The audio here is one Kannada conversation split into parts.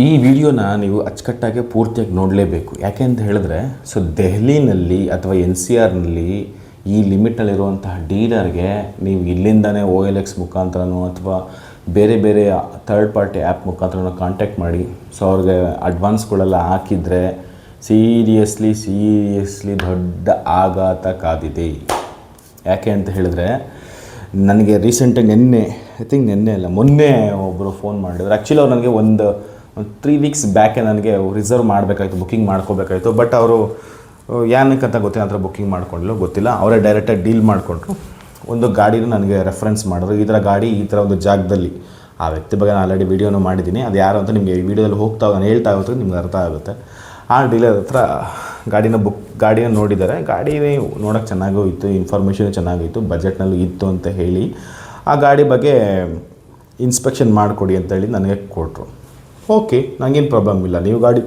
ಈ ವಿಡಿಯೋನ ನೀವು ಅಚ್ಚುಕಟ್ಟಾಗಿ ಪೂರ್ತಿಯಾಗಿ ನೋಡಲೇಬೇಕು. ಯಾಕೆ ಅಂತ ಹೇಳಿದ್ರೆ ದೆಹಲಿನಲ್ಲಿ ಅಥವಾ NCRನಲ್ಲಿ ಈ ಲಿಮಿಟ್ನಲ್ಲಿರುವಂತಹ ಡೀಲರ್ಗೆ ನೀವು ಇಲ್ಲಿಂದನೇ OLX ಮುಖಾಂತರನೋ ಅಥವಾ ಬೇರೆ ಬೇರೆ ಥರ್ಡ್ ಪಾರ್ಟಿ ಆ್ಯಪ್ ಮುಖಾಂತರನೋ ಕಾಂಟ್ಯಾಕ್ಟ್ ಮಾಡಿ. ಅವ್ರಿಗೆ ಅಡ್ವಾನ್ಸ್ಗಳೆಲ್ಲ ಹಾಕಿದರೆ ಸೀರಿಯಸ್ಲಿ ದೊಡ್ಡ ಆಘಾತ ಕಾದಿದೆ. ಯಾಕೆ ಅಂತ ಹೇಳಿದ್ರೆ ನನಗೆ ರೀಸೆಂಟಾಗಿ ಮೊನ್ನೆ ಒಬ್ಬರು ಫೋನ್ ಮಾಡಿದ್ರು. ಆ್ಯಕ್ಚುಲಿ ಅವ್ರು ನನಗೆ ಒಂದು 3 ವೀಕ್ಸ್ ಬ್ಯಾಕೆ ನನಗೆ ರಿಸರ್ವ್ ಮಾಡಬೇಕಾಯ್ತು, ಬುಕ್ಕಿಂಗ್ ಮಾಡ್ಕೋಬೇಕಾಯ್ತು. ಬಟ್ ಅವರು ಏನಕ್ಕಂತ ಗೊತ್ತಿಲ್ಲ, ಆ ಥರ ಬುಕ್ಕಿಂಗ್ ಮಾಡ್ಕೊಂಡಿಲ್ಲ ಗೊತ್ತಿಲ್ಲ. ಅವರೇ ಡೈರೆಕ್ಟಾಗಿ ಡೀಲ್ ಮಾಡಿಕೊಂಡ್ರು. ಒಂದು ಗಾಡಿನ ನನಗೆ ರೆಫರೆನ್ಸ್ ಮಾಡಿದ್ರು. ಈ ಥರ ಗಾಡಿ ಈ ಥರ ಒಂದು ಜಾಗದಲ್ಲಿ, ಆ ವ್ಯಕ್ತಿ ಬಗ್ಗೆ ನಾನು ಆಲ್ರೆಡಿ ವೀಡಿಯೋನು ಮಾಡಿದ್ದೀನಿ. ಅದು ಯಾರು ಅಂತ ನಿಮಗೆ ಈ ವಿಡಿಯೋದಲ್ಲಿ ನಾನು ಹೇಳ್ತಾ ಹೋಗ್ತಾರೆ, ನಿಮ್ಗೆ ಅರ್ಥ ಆಗುತ್ತೆ. ಆ ಡೀಲರ್ ಹತ್ರ ಗಾಡಿನ ನೋಡಿದ್ದಾರೆ. ಗಾಡಿ ನೋಡೋಕ್ಕೆ ಚೆನ್ನಾಗೂ ಇತ್ತು, ಇನ್ಫಾರ್ಮೇಷನ್ ಚೆನ್ನಾಗಿತ್ತು, ಬಜೆಟ್ನಲ್ಲೂ ಇತ್ತು ಅಂತ ಹೇಳಿ ಆ ಗಾಡಿ ಬಗ್ಗೆ ಇನ್ಸ್ಪೆಕ್ಷನ್ ಮಾಡಿಕೊಡಿ ಅಂತೇಳಿ ನನಗೆ ಕೊಟ್ಟರು. ಓಕೆ, ನನಗೇನು ಪ್ರಾಬ್ಲಮ್ ಇಲ್ಲ, ನೀವು ಗಾಡಿ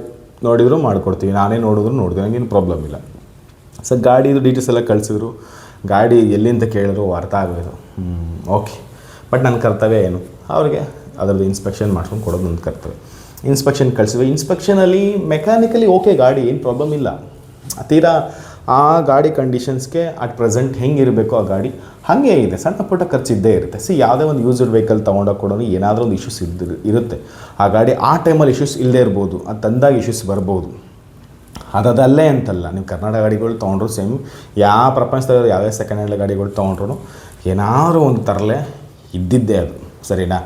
ನೋಡಿದರೂ ಮಾಡಿಕೊಡ್ತೀವಿ, ನಾನೇ ನೋಡಿದ್ರು ನೋಡಿದೆ, ನನಗೇನು ಪ್ರಾಬ್ಲಮ್ ಇಲ್ಲ. ಗಾಡಿದು ಡೀಟೇಲ್ಸ್ ಎಲ್ಲ ಕಳಿಸಿದ್ರು. ಗಾಡಿ ಎಲ್ಲಿಂದ ಕೇಳಿದ್ರು, ಅರ್ಥ ಆಗೋದು. ಓಕೆ, ಬಟ್ ನನ್ನ ಕರ್ತವ್ಯ ಏನು, ಅವ್ರಿಗೆ ಅದರದ್ದು ಇನ್ಸ್ಪೆಕ್ಷನ್ ಮಾಡ್ಕೊಂಡು ಕೊಡೋದು ನನ್ನ ಕರ್ತವ್ಯ. ಇನ್ಸ್ಪೆಕ್ಷನ್ ಕಳಿಸಿದ್ವಿ. ಇನ್ಸ್ಪೆಕ್ಷನಲ್ಲಿ ಮೆಕ್ಯಾನಿಕಲಿ ಓಕೆ, ಗಾಡಿ ಏನು ಪ್ರಾಬ್ಲಮ್ ಇಲ್ಲ. ತೀರಾ ಆ ಗಾಡಿ ಕಂಡೀಷನ್ಸ್ಗೆ ಅಟ್ ಪ್ರೆಸೆಂಟ್ ಹೆಂಗಿರಬೇಕು ಆ ಗಾಡಿ ಹಾಗೆ ಇದೆ. ಸಣ್ಣ ಪುಟ್ಟ ಖರ್ಚಿದ್ದೇ ಇರುತ್ತೆ. ಯಾವುದೇ ಒಂದು ಯೂಸ್ಡ್ ವೆಹಿಕಲ್ ತೊಗೊಂಡೋಗಿ ಕೊಡೋನು ಏನಾದರೂ ಒಂದು ಇಶ್ಯೂಸ್ ಇರುತ್ತೆ. ಆ ಗಾಡಿ ಆ ಟೈಮಲ್ಲಿ ಇಶ್ಯೂಸ್ ಇಲ್ಲದೇ ಇರ್ಬೋದು, ಅದು ತಂದಾಗ ಇಶ್ಯೂಸ್ ಬರ್ಬೋದು. ಅದಲ್ಲೇ ಅಂತಲ್ಲ, ನೀವು ಕರ್ನಾಟಕ ಗಾಡಿಗಳು ತೊಗೊಂಡ್ರು ಸೇಮ್, ಯಾವ ಪ್ರಪಂಚದಲ್ಲಿ ಯಾವ್ಯಾವ ಸೆಕೆಂಡ್ ಹ್ಯಾಂಡ್ ಗಾಡಿಗಳು ತೊಗೊಂಡ್ರು ಏನಾದರೂ ಒಂದು ತರಲೆ ಇದ್ದಿದ್ದೇ ಅದು, ಸರಿನಾ?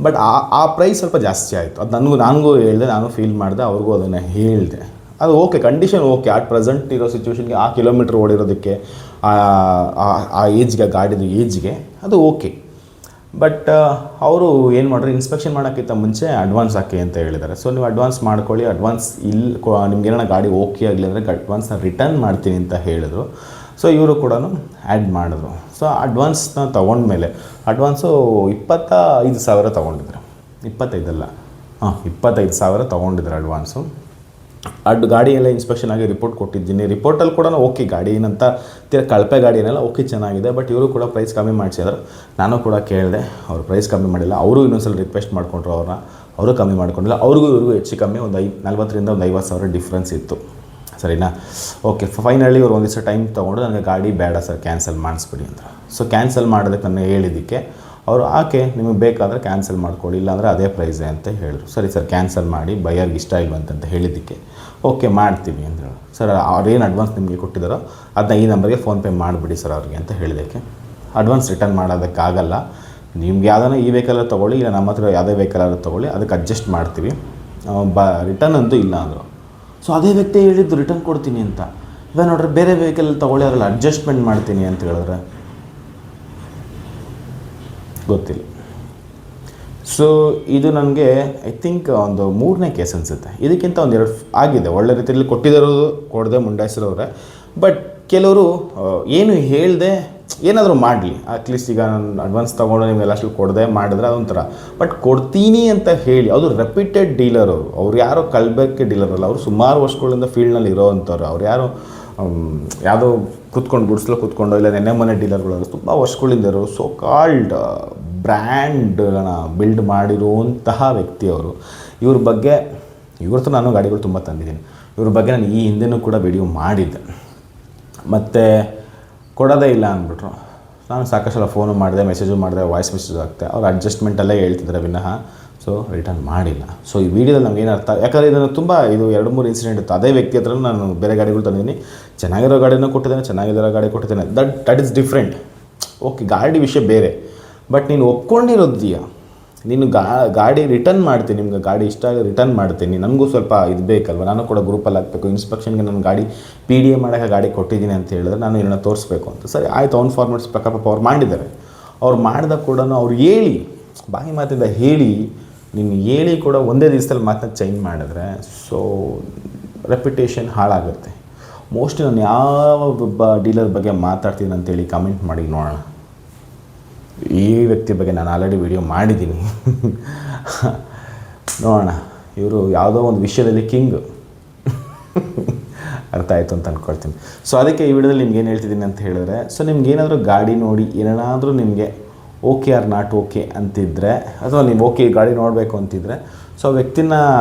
ಬಟ್ ಆ ಪ್ರೈಸ್ ಸ್ವಲ್ಪ ಜಾಸ್ತಿ ಆಯಿತು. ಅದು ನನಗೂ ಹೇಳಿದೆ, ನಾನು ಫೀಲ್ ಮಾಡಿದೆ, ಅವ್ರಿಗೂ ಅದನ್ನು ಹೇಳಿದೆ. ಅದು okay, condition okay, at present ಇರೋ ಸಿಚುವೇಷನ್ಗೆ, ಆ ಕಿಲೋಮೀಟ್ರ್ ಓಡಿರೋದಕ್ಕೆ, ಆ ಏಜ್ಗೆ, ಗಾಡಿದು ಏಜ್ಗೆ ಅದು ಓಕೆ. ಬಟ್ ಅವರು ಏನು ಮಾಡ್ರು, ಇನ್ಸ್ಪೆಕ್ಷನ್ ಮಾಡೋಕ್ಕಿಂತ ಮುಂಚೆ ಅಡ್ವಾನ್ಸ್ ಹಾಕಿ ಅಂತ ಹೇಳಿದ್ದಾರೆ. ನೀವು ಅಡ್ವಾನ್ಸ್ ಮಾಡ್ಕೊಳ್ಳಿ, ಅಡ್ವಾನ್ಸ್ ನಿಮ್ಗೇನೋ ಗಾಡಿ ಓಕೆ ಆಗಲಿ ಅಂದರೆ ಅಡ್ವಾನ್ಸ್ನ ರಿಟರ್ನ್ ಮಾಡ್ತೀನಿ ಅಂತ ಹೇಳಿದ್ರು. ಇವರು ಕೂಡ ಆ್ಯಡ್ ಮಾಡಿದ್ರು. ಅಡ್ವಾನ್ಸ್ನ ತೊಗೊಂಡ್ಮೇಲೆ ಅಡ್ವಾನ್ಸು 25,000 ತೊಗೊಂಡಿದ್ರು. 25,000 ತೊಗೊಂಡಿದ್ರು ಅಡ್ವಾನ್ಸು. ಗಾಡಿ ಎಲ್ಲ ಇನ್ಸ್ಪೆಕ್ಷನ್ ಆಗಿ ರಿಪೋರ್ಟ್ ಕೊಟ್ಟಿದ್ದೀನಿ. ರಿಪೋರ್ಟಲ್ಲಿ ಕೂಡ ಓಕೆ, ಗಾಡಿ ಏನಂತ ಕಳಪೆ ಗಾಡಿ ಏನೆಲ್ಲ ಓಕೆ ಚೆನ್ನಾಗಿದೆ. ಬಟ್ ಇವರು ಕೂಡ ಪ್ರೈಸ್ ಕಮ್ಮಿ ಮಾಡಿಸಿದ್ರು. ನಾನು ಕೂಡ ಕೇಳಿದೆ, ಅವರು ಪ್ರೈಸ್ ಕಮ್ಮಿ ಮಾಡಿಲ್ಲ. ಅವರು ಇನ್ನೊಂದ್ಸಲ ರಿಕ್ವೆಸ್ಟ್ ಮಾಡಿಕೊಂಡ್ರು ಅವ್ರನ್ನ, ಅವರು ಕಮ್ಮಿ ಮಾಡ್ಕೊಂಡಿಲ್ಲ. ಅವ್ರಿಗೂ ಹೆಚ್ಚು ಕಮ್ಮಿ ಒಂದು 40,000 ರಿಂದ 50,000 ಡಿಫ್ರೆನ್ಸ್ ಇತ್ತು, ಸರಿನಾ? ಓಕೆ, ಫೈನಲಿ ಇವರು ಒಂದು ದಿವಸ ಟೈಮ್ ತೊಗೊಂಡು ನನಗೆ ಗಾಡಿ ಬೇಡ ಸರ್, ಕ್ಯಾನ್ಸಲ್ ಮಾಡಿಸ್ಬಿಡಿ ಅಂತ. ಕ್ಯಾನ್ಸಲ್ ಮಾಡೋದಕ್ಕೆ ನಾನು ಹೇಳಿದ್ದಕ್ಕೆ ಅವರು ಆಕೆ ನಿಮಗೆ ಬೇಕಾದರೆ ಕ್ಯಾನ್ಸಲ್ ಮಾಡ್ಕೊಳ್ಳಿ, ಇಲ್ಲಾಂದರೆ ಅದೇ ಪ್ರೈಸೇ ಅಂತ ಹೇಳಿದ್ರು. ಸರಿ ಸರ್, ಕ್ಯಾನ್ಸಲ್ ಮಾಡಿ, ಬೈಯರ್ಗೆ ಇಷ್ಟ ಇಲ್ವಂತ ಹೇಳಿದ್ದಕ್ಕೆ ಓಕೆ ಮಾಡ್ತೀವಿ ಅಂತ ಹೇಳಿ. ಸರ್, ಅವ್ರೇನು ಅಡ್ವಾನ್ಸ್ ನಿಮಗೆ ಕೊಟ್ಟಿದ್ದಾರೋ ಅದನ್ನ ಈ ನಂಬರ್ಗೆ ಫೋನ್ಪೇ ಮಾಡಿಬಿಡಿ ಸರ್ ಅವ್ರಿಗೆ ಅಂತ ಹೇಳಿದ್ದಕ್ಕೆ, ಅಡ್ವಾನ್ಸ್ ರಿಟರ್ನ್ ಮಾಡೋದಕ್ಕಾಗಲ್ಲ, ನಿಮ್ಗೆ ಯಾವುದಾನ ಈ ವೆಹಿಕಲ್ ತೊಗೊಳ್ಳಿ, ಇಲ್ಲ ನಮ್ಮ ಹತ್ರ ಯಾವುದೇ ವೆಹಿಕಲ್ ತೊಗೊಳ್ಳಿ, ಅದಕ್ಕೆ ಅಡ್ಜಸ್ಟ್ ಮಾಡ್ತೀವಿ, ರಿಟರ್ನ್ ಅಂತೂ ಇಲ್ಲ ಅಂದರು. ಅದೇ ವ್ಯಕ್ತಿ ಹೇಳಿದ್ದು ರಿಟರ್ನ್ ಕೊಡ್ತೀನಿ ಅಂತ. ಇವಾಗ ನೋಡ್ರಿ, ಬೇರೆ ವೆಹಿಕಲ್ ತೊಗೊಳ್ಳಿ, ಅವರಲ್ಲಿ ಅಡ್ಜಸ್ಟ್ಮೆಂಟ್ ಮಾಡ್ತೀನಿ ಅಂತ ಹೇಳಿದ್ರೆ ಗೊತ್ತಿಲ್ಲ. ಇದು ನನಗೆ ಐ ಥಿಂಕ್ ಒಂದು 3ನೇ ಕೇಸ್ ಅನಿಸುತ್ತೆ. ಇದಕ್ಕಿಂತ 1-2 ಆಗಿದೆ. ಒಳ್ಳೆ ರೀತಿಯಲ್ಲಿ ಕೊಟ್ಟಿರೋದು ಕೊಡದೆ ಮುಂಡಾಯಿಸಿರೋರೆ. ಬಟ್ ಕೆಲವರು ಏನು ಹೇಳಿದೆ ಏನಾದರೂ ಮಾಡಲಿ, ಅಟ್ಲೀಸ್ಟ್ ಈಗ ನಾನು ಅಡ್ವಾನ್ಸ್ ತೊಗೊಂಡು ನಿಮಗೆಲ್ಲ ಅಷ್ಟು ಕೊಡದೆ ಮಾಡಿದ್ರೆ ಅದೊಂಥರ. ಬಟ್ ಕೊಡ್ತೀನಿ ಅಂತ ಹೇಳಿ, ಅದು ರೆಪ್ಯೂಟೆಡ್ ಡೀಲರು, ಅವ್ರು ಯಾರೋ ಕಳ್ಬೇಕೆ ಡೀಲರ್ ಅಲ್ಲ, ಅವರು ಸುಮಾರು ವರ್ಷಗಳಿಂದ ಫೀಲ್ಡ್ನಲ್ಲಿ ಇರೋವಂಥವ್ರು. ಅವ್ರು ಯಾರೋ ಯಾವುದೋ ಕೂತ್ಕೊಂಡು ಇಲ್ಲ ಮೊನ್ನೆ ಡೀಲರ್ಗಳು ತುಂಬ ವರ್ಷಗಳಿಂದ ಇರೋ ಕಾಲ್ಡ್ ಬ್ರ್ಯಾಂಡ್ಗಳನ್ನ ಬಿಲ್ಡ್ ಮಾಡಿರುವಂತಹ ವ್ಯಕ್ತಿಯವರು. ಇವ್ರ ಬಗ್ಗೆ, ಇವ್ರದ್ದು ನಾನು ಗಾಡಿಗಳು ತುಂಬ ತಂದಿದ್ದೀನಿ. ಇವ್ರ ಬಗ್ಗೆ ನಾನು ಈ ಹಿಂದೆನೂ ಕೂಡ ವಿಡಿಯೋ ಮಾಡಿದ್ದೆ. ಮತ್ತು ಕೊಡೋದೇ ಇಲ್ಲ ಅಂದ್ಬಿಟ್ರು. ನಾನು ಸಾಕಷ್ಟು ಫೋನು ಮಾಡಿದೆ, ಮೆಸೇಜು ಮಾಡಿದೆ, ವಾಯ್ಸ್ ಮೆಸೇಜ್ ಆಗ್ತೆ. ಅವ್ರು ಅಡ್ಜಸ್ಟ್ಮೆಂಟಲ್ಲೇ ಹೇಳ್ತಿದ್ದಾರೆ ವಿನಃ ರಿಟರ್ನ್ ಮಾಡಿಲ್ಲ. ಈ ವಿಡಿಯೋದಲ್ಲಿ ನಮಗೇನು ಅರ್ಥ, ಯಾಕಂದರೆ ಇದನ್ನು ತುಂಬ 2-3 ಇನ್ಸಿಡೆಂಟ್ ಇತ್ತು. ಅದೇ ವ್ಯಕ್ತಿ ಹತ್ರ ನಾನು ಬೇರೆ ಗಾಡಿಗಳು ತಂದಿದ್ದೀನಿ, ಚೆನ್ನಾಗಿರೋ ಗಾಡಿನೂ ಕೊಟ್ಟಿದ್ದೇನೆ, ಚೆನ್ನಾಗಿರೋ ಗಾಡಿ ಕೊಟ್ಟಿದ್ದೇನೆ. That is different. ಓಕೆ, ಗಾಡಿ ವಿಷಯ ಬೇರೆ. ಬಟ್ ನೀನು ಒಪ್ಕೊಂಡಿರೋದೀಯ, ನೀನು ಗಾಡಿ ರಿಟರ್ನ್ ಮಾಡ್ತೀನಿ, ನಿಮ್ಗೆ ಗಾಡಿ ಇಷ್ಟ ಆಗಿ ರಿಟರ್ನ್ ಮಾಡ್ತೀನಿ, ನನಗೂ ಸ್ವಲ್ಪ ಇದು ಬೇಕಲ್ವ, ನಾನು ಕೂಡ ಗ್ರೂಪಲ್ಲಿ ಹಾಕಬೇಕು, ಇನ್ಸ್ಪೆಕ್ಷನ್ಗೆ ನನ್ನ ಗಾಡಿ PDA ಮಾಡೋಕ್ಕೆ ಗಾಡಿ ಕೊಟ್ಟಿದ್ದೀನಿ ಅಂತ ಹೇಳಿದ್ರೆ ನಾನು ಏನೋ ತೋರಿಸ್ಬೇಕು ಅಂತ. ಸರಿ ಆಯಿತು, ಅವ್ನ ಫಾರ್ಮೆಟ್ಸ್ ಪ್ರಕಾರ ಅವ್ರು ಮಾಡಿದ್ದಾರೆ. ಅವ್ರು ಮಾಡಿದಾಗ ಕೂಡ ಅವ್ರು ಹೇಳಿ, ಬಾಯಿ ಮಾತಿಂದ ಹೇಳಿ, ನೀನು ಹೇಳಿ ಕೂಡ ಒಂದೇ ದಿವಸದಲ್ಲಿ ಮಾತನ್ನ ಚೇಂಜ್ ಮಾಡಿದ್ರೆ ರೆಪ್ಯುಟೇಷನ್ ಹಾಳಾಗುತ್ತೆ. ಮೋಸ್ಟ್ಲಿ ನಾನು ಯಾವ ಡೀಲರ್ ಬಗ್ಗೆ ಮಾತಾಡ್ತೀನಿ ಅಂತೇಳಿ ಕಮೆಂಟ್ ಮಾಡಿ ನೋಡೋಣ. ಈ ವ್ಯಕ್ತಿ ಬಗ್ಗೆ ನಾನು ಆಲ್ರೆಡಿ ವಿಡಿಯೋ ಮಾಡಿದ್ದೀನಿ, ನೋಡೋಣ. ಇವರು ಯಾವುದೋ ಒಂದು ವಿಷಯದಲ್ಲಿ ಕಿಂಗ್, ಅರ್ಥ ಆಯಿತು ಅಂತ ಅಂದ್ಕೊಳ್ತೀನಿ. ಅದಕ್ಕೆ ಈ ವಿಡಿಯೋದಲ್ಲಿ ನಿಮ್ಗೆ ಏನು ಹೇಳ್ತಿದ್ದೀನಿ ಅಂತ ಹೇಳಿದ್ರೆ, ನಿಮ್ಗೇನಾದರೂ ಗಾಡಿ ನೋಡಿ ಏನಾದರೂ ನಿಮಗೆ ಓಕೆ ಆರ್ ನಾಟ್ ಓಕೆ ಅಂತಿದ್ದರೆ, ಅಥವಾ ನೀವು ಓಕೆ ಗಾಡಿ ನೋಡಬೇಕು ಅಂತಿದ್ದರೆ, ಸೊ ಆ ವ್ಯಕ್ತಿನ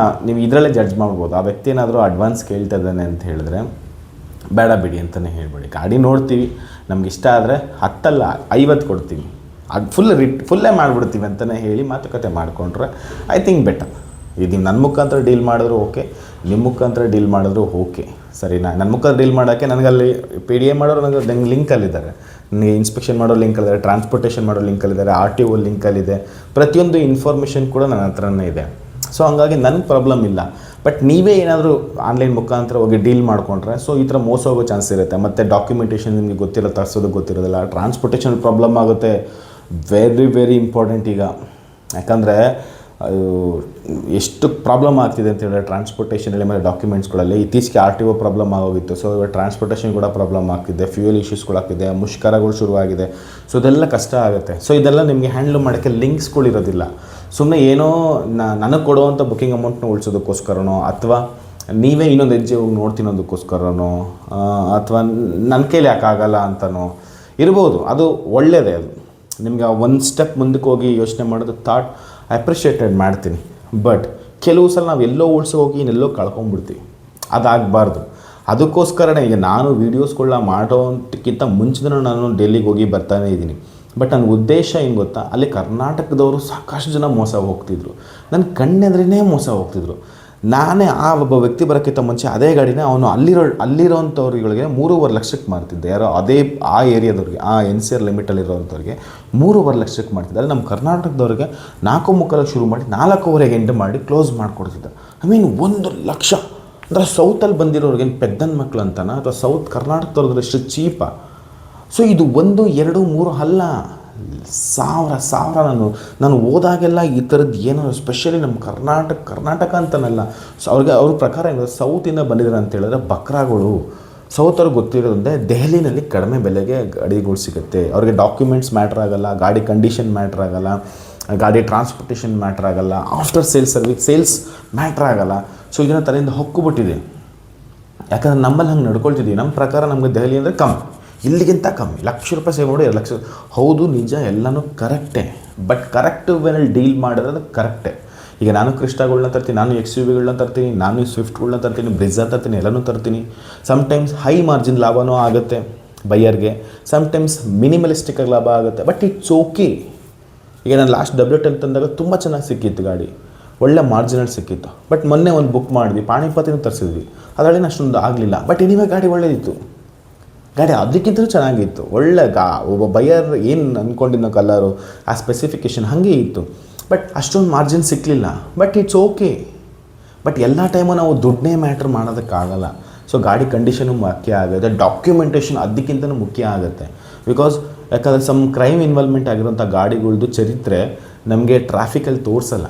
ನೀವು ಇದರಲ್ಲೇ ಜಡ್ಜ್ ಮಾಡ್ಬೋದು. ಆ ವ್ಯಕ್ತಿ ಏನಾದರೂ ಅಡ್ವಾನ್ಸ್ ಕೇಳ್ತಾ ಇದ್ದಾನೆ ಅಂತ ಹೇಳಿದ್ರೆ ಬೇಡ ಬಿಡಿ ಅಂತಲೇ ಹೇಳ್ಬೇಡಿ. ಗಾಡಿ ನೋಡ್ತೀವಿ, ನಮ್ಗೆ ಇಷ್ಟ ಆದರೆ 10 ಅಲ್ಲ 50 ಕೊಡ್ತೀವಿ, ಅದು ಫುಲ್ಲೇ ಮಾಡಿಬಿಡ್ತೀವಿ ಅಂತಲೇ ಹೇಳಿ ಮಾತುಕತೆ ಮಾಡಿಕೊಂಡ್ರೆ ಐ ಥಿಂಕ್ ಬೆಟರ್. ಇದು ನನ್ನ ಮುಖಾಂತರ ಡೀಲ್ ಮಾಡಿದ್ರು ಓಕೆ, ನಿಮ್ಮ ಮುಖಾಂತರ ಡೀಲ್ ಮಾಡಿದ್ರು ಓಕೆ, ಸರಿನಾ? ನನ್ನ ಮುಖಾಂತರ ಡೀಲ್ ಮಾಡೋಕ್ಕೆ ನನಗಲ್ಲಿ PDA ಮಾಡೋರು ನನಗೆ ಲಿಂಕಲ್ಲಿದ್ದಾರೆ, ನನಗೆ ಇನ್ಸ್ಪೆಕ್ಷನ್ ಮಾಡೋ ಲಿಂಕಲ್ಲಿದ್ದಾರೆ, ಟ್ರಾನ್ಸ್ಪೋರ್ಟೇಷನ್ ಮಾಡೋ ಲಿಂಕಲ್ಲಿದ್ದಾರೆ, RTO ಲಿಂಕಲ್ಲಿದೆ, ಪ್ರತಿಯೊಂದು ಇನ್ಫಾರ್ಮೇಷನ್ ಕೂಡ ನನ್ನ ಹತ್ರನೇ ಇದೆ. ಸೊ ಹಂಗಾಗಿ ನನಗೆ ಪ್ರಾಬ್ಲಮ್ ಇಲ್ಲ. ಬಟ್ ನೀವೇ ಏನಾದರೂ ಆನ್ಲೈನ್ ಮುಖಾಂತರ ಹೋಗಿ ಡೀಲ್ ಮಾಡಿಕೊಂಡ್ರೆ ಸೊ ಈ ಥರ ಮೋಸ ಹೋಗೋ ಚಾನ್ಸ್ ಇರುತ್ತೆ. ಮತ್ತು ಡಾಕ್ಯುಮೆಂಟೇಷನ್ ನಿಮಗೆ ಗೊತ್ತಿರೋ ತರಿಸೋದು ಗೊತ್ತಿರೋದಿಲ್ಲ, ಟ್ರಾನ್ಸ್ಪೋರ್ಟೇಷನ್ ಪ್ರಾಬ್ಲಮ್ ಆಗುತ್ತೆ. ವೆರಿ ಇಂಪಾರ್ಟೆಂಟ್ ಈಗ. ಯಾಕಂದರೆ ಎಷ್ಟು ಪ್ರಾಬ್ಲಮ್ ಆಗ್ತಿದೆ ಅಂತ ಹೇಳಿದ್ರೆ ಟ್ರಾನ್ಸ್ಪೋರ್ಟೇಷನಲ್ಲಿ ಮತ್ತು ಡಾಕ್ಯುಮೆಂಟ್ಸ್ಗಳಲ್ಲಿ ಇತ್ತೀಚೆಗೆ RTO ಪ್ರಾಬ್ಲಮ್ ಆಗೋಗಿತ್ತು. ಸೊ ಇವಾಗ ಟ್ರಾನ್ಸ್ಪೋರ್ಟೇಷನ್ ಕೂಡ ಪ್ರಾಬ್ಲಮ್ ಆಗ್ತಿದೆ, ಫ್ಯೂಯಲ್ ಇಶ್ಯೂಸ್ಗಳಾಗ್ತಿದೆ, ಮುಷ್ಕರಗಳು ಶುರುವಾಗಿದೆ. ಸೊ ಇದೆಲ್ಲ ಕಷ್ಟ ಆಗುತ್ತೆ. ಸೊ ಇದೆಲ್ಲ ನಿಮಗೆ ಹ್ಯಾಂಡ್ಲ್ ಮಾಡೋಕ್ಕೆ ಲಿಂಕ್ಸ್ಗಳಿರೋದಿಲ್ಲ. ಸುಮ್ಮನೆ ಏನೋ ನನಗೆ ಕೊಡುವಂಥ ಬುಕ್ಕಿಂಗ್ ಅಮೌಂಟ್ನ ಉಳಿಸೋದಕ್ಕೋಸ್ಕರನೋ ಅಥವಾ ನೀವೇ ಇನ್ನೊಂದು ಹೆಜ್ಜೆ ಹೋಗಿ ನೋಡ್ತೀನೋದಕ್ಕೋಸ್ಕರನೋ ಅಥವಾ ನನ್ನ ಕೈಲಿ ಯಾಕಾಗಲ್ಲ ಅಂತನೋ ಇರ್ಬೋದು. ಅದು ಒಳ್ಳೆಯದೇ. ಅದು ನಿಮಗೆ ಒಂದು ಸ್ಟೆಪ್ ಮುಂದಕ್ಕೆ ಹೋಗಿ ಯೋಚನೆ ಮಾಡೋದು ಥಾಟ್ ಅಪ್ರಿಷಿಯೇಟೆಡ್ ಮಾಡ್ತೀನಿ. ಬಟ್ ಕೆಲವು ಸಲ ನಾವು ಎಲ್ಲೋ ಹೋಗಿ ಇನ್ನೆಲ್ಲೋ ಕಳ್ಕೊಂಡ್ಬಿಡ್ತೀವಿ. ಅದಾಗಬಾರ್ದು. ಅದಕ್ಕೋಸ್ಕರನೇ ಈಗ ನಾನು ವೀಡಿಯೋಸ್ಗಳನ್ನ ಮಾಡೋಂತಕ್ಕಿಂತ ಮುಂಚೆನೂ ನಾನು ಡೆಲ್ಲಿಗೆ ಹೋಗಿ ಬರ್ತಾನೇ ಇದ್ದೀನಿ. ಬಟ್ ನನ್ನ ಉದ್ದೇಶ ಏನು ಗೊತ್ತಾ, ಅಲ್ಲಿ ಕರ್ನಾಟಕದವರು ಸಾಕಷ್ಟು ಜನ ಮೋಸ ಹೋಗ್ತಿದ್ರು, ನನ್ನ ಕಣ್ಣೆದ್ರೇ ಮೋಸ ಹೋಗ್ತಿದ್ರು. ನಾನೇ ಆ ಒಬ್ಬ ವ್ಯಕ್ತಿ ಬರೋಕ್ಕಿಂತ ಮುಂಚೆ ಅದೇ ಗಾಡಿನ ಅವನು ಅಲ್ಲಿರೋಂಥವ್ರಿಗೆ 3.5 ಲಕ್ಷಕ್ಕೆ ಮಾರ್ತಿದ್ದೆ. ಯಾರೋ ಅದೇ ಆ ಏರಿಯಾದವ್ರಿಗೆ, ಆ NCR ಲಿಮಿಟಲ್ಲಿರೋಂಥವ್ರಿಗೆ 3.5 ಲಕ್ಷಕ್ಕೆ ಮಾಡ್ತಿದ್ದೆ. ಅಲ್ಲಿ ನಮ್ಮ ಕರ್ನಾಟಕದವ್ರಿಗೆ 4.25 ಶುರು ಮಾಡಿ 4.25 ಎಂಡ್ ಮಾಡಿ ಕ್ಲೋಸ್ ಮಾಡಿಕೊಡ್ತಿದ್ದೆ. ಐ ಮೀನ್ 1 ಲಕ್ಷ ಅಂದರೆ ಸೌತಲ್ಲಿ ಬಂದಿರೋರ್ಗೇನು ಪೆದ್ದನ ಮಕ್ಕಳು ಅಂತನಾ ಅಥವಾ ಸೌತ್ ಕರ್ನಾಟಕದವ್ರಿಗೆ ಎಷ್ಟು ಚೀಪಾ? ಸೊ ಇದು 1, 2, 3 ಅಲ್ಲ, ಸಾವಿರ. ನಾನು ಓದಾಗೆಲ್ಲ ಈ ಥರದ್ದು ಏನೋ ಸ್ಪೆಷಲಿ ನಮ್ಮ ಕರ್ನಾಟಕ ಅಂತನಲ್ಲ. ಸೊ ಅವ್ರ ಪ್ರಕಾರ ಏನು ಸೌತಿಂದ ಬಂದಿದ್ದಾರೆ ಅಂತ ಹೇಳಿದ್ರೆ ಬಕ್ರಾಗಳು. ಸೌತವ್ರಿಗೆ ಗೊತ್ತಿರೋದಂದರೆ ದೆಹಲಿನಲ್ಲಿ ಕಡಿಮೆ ಬೆಲೆಗೆ ಗಾಡಿಗಳು ಸಿಗುತ್ತೆ. ಅವ್ರಿಗೆ ಡಾಕ್ಯುಮೆಂಟ್ಸ್ ಮ್ಯಾಟ್ರ್ ಆಗೋಲ್ಲ, ಗಾಡಿ ಕಂಡೀಷನ್ ಮ್ಯಾಟ್ರ್ ಆಗೋಲ್ಲ, ಗಾಡಿ ಟ್ರಾನ್ಸ್ಪೋರ್ಟೇಷನ್ ಮ್ಯಾಟ್ರ್ ಆಗೋಲ್ಲ, ಆಫ್ಟರ್ ಸೇಲ್ಸ್ ಮ್ಯಾಟ್ರ್ ಆಗೋಲ್ಲ. ಸೊ ಇದನ್ನು ತಲೆಯಿಂದ ಹೊಕ್ಕುಬಿಟ್ಟಿದೆ. ಯಾಕಂದರೆ ನಮ್ಮಲ್ಲಿ ಹಂಗೆ ನಡ್ಕೊಳ್ತಿದ್ದೀವಿ. ನಮ್ಮ ಪ್ರಕಾರ ನಮಗೆ ದೆಹಲಿ ಅಂದರೆ ಕಮ್ಮಿ, ಇಲ್ಲಿಗಿಂತ ಕಮ್ಮಿ, ₹1,00,000 ಸೇವ್ ಮಾಡಿ 2 ಲಕ್ಷ. ಹೌದು, ನಿಜ, ಎಲ್ಲನೂ ಕರೆಕ್ಟೇ. ಬಟ್ ಕರೆಕ್ಟ್ ವೇನಲ್ಲಿ ಡೀಲ್ ಮಾಡೋದು ಅದು ಕರೆಕ್ಟೇ. ಈಗ ನಾನು ಕ್ರಿಸ್ಟಾಗಳನ್ನ ತರ್ತೀನಿ, ನಾನು XUVಗಳನ್ನ ತರ್ತೀನಿ, ನಾನು ಸ್ವಿಫ್ಟ್ಗಳನ್ನ ತರ್ತೀನಿ, ಬ್ರಿಜಾ ತರ್ತೀನಿ, ಎಲ್ಲನೂ ತರ್ತೀನಿ. ಸಮ್ಟೈಮ್ಸ್ ಹೈ ಮಾರ್ಜಿನ್ ಲಾಭನೂ ಆಗುತ್ತೆ ಬೈಯರ್ಗೆ, ಸಮ್ಟೈಮ್ಸ್ ಮಿನಿಮಲಿಸ್ಟಿಕ್ಕಾಗಿ ಲಾಭ ಆಗುತ್ತೆ. But it's okay. ಈಗ ನಾನು ಲಾಸ್ಟ್ W10 ತಂದಾಗ ತುಂಬ ಚೆನ್ನಾಗಿ ಸಿಕ್ಕಿತ್ತು ಗಾಡಿ, ಒಳ್ಳೆ ಮಾರ್ಜಿನಲ್ಲಿ ಸಿಕ್ಕಿತ್ತು. ಬಟ್ ಮೊನ್ನೆ ಒಂದು ಬುಕ್ ಮಾಡಿದ್ವಿ, ಪಾಣಿಪತಿನೂ ತರಿಸಿದ್ವಿ, ಅದರಲ್ಲಿನ ಅಷ್ಟೊಂದು ಆಗಲಿಲ್ಲ. ಬಟ್ ಎನಿವೆ ಗಾಡಿ ಒಳ್ಳೆಯದಿತ್ತು, ಗಾಡಿ ಅದಕ್ಕಿಂತಲೂ ಚೆನ್ನಾಗಿತ್ತು. ಒಳ್ಳೆ ಒಬ್ಬ ಬೈಯರ್ ಏನು ಅಂದ್ಕೊಂಡಿದ್ದೋ ಕಲರು, ಆ ಸ್ಪೆಸಿಫಿಕೇಷನ್ ಹಾಗೆ ಇತ್ತು. ಬಟ್ ಅಷ್ಟೊಂದು ಮಾರ್ಜಿನ್ ಸಿಕ್ಕಲಿಲ್ಲ. But it's okay. ಬಟ್ ಎಲ್ಲ ಟೈಮು ನಾವು ದುಡ್ಡನ್ನೇ ಮ್ಯಾಟ್ರ್ ಮಾಡೋದಕ್ಕಾಗಲ್ಲ. ಸೊ ಗಾಡಿ ಕಂಡೀಷನು ಮುಖ್ಯ ಆಗುತ್ತೆ, ಡಾಕ್ಯುಮೆಂಟೇಷನ್ ಅದಕ್ಕಿಂತಲೂ ಮುಖ್ಯ ಆಗುತ್ತೆ. ಬಿಕಾಸ್ ಯಾಕಂದರೆ ಸಮ್ ಕ್ರೈಮ್ ಇನ್ವಾಲ್ವ್ಮೆಂಟ್ ಆಗಿರೋಂಥ ಗಾಡಿಗಳ್ದು ಚರಿತ್ರೆ ನಮಗೆ ಟ್ರಾಫಿಕಲ್ಲಿ ತೋರಿಸಲ್ಲ.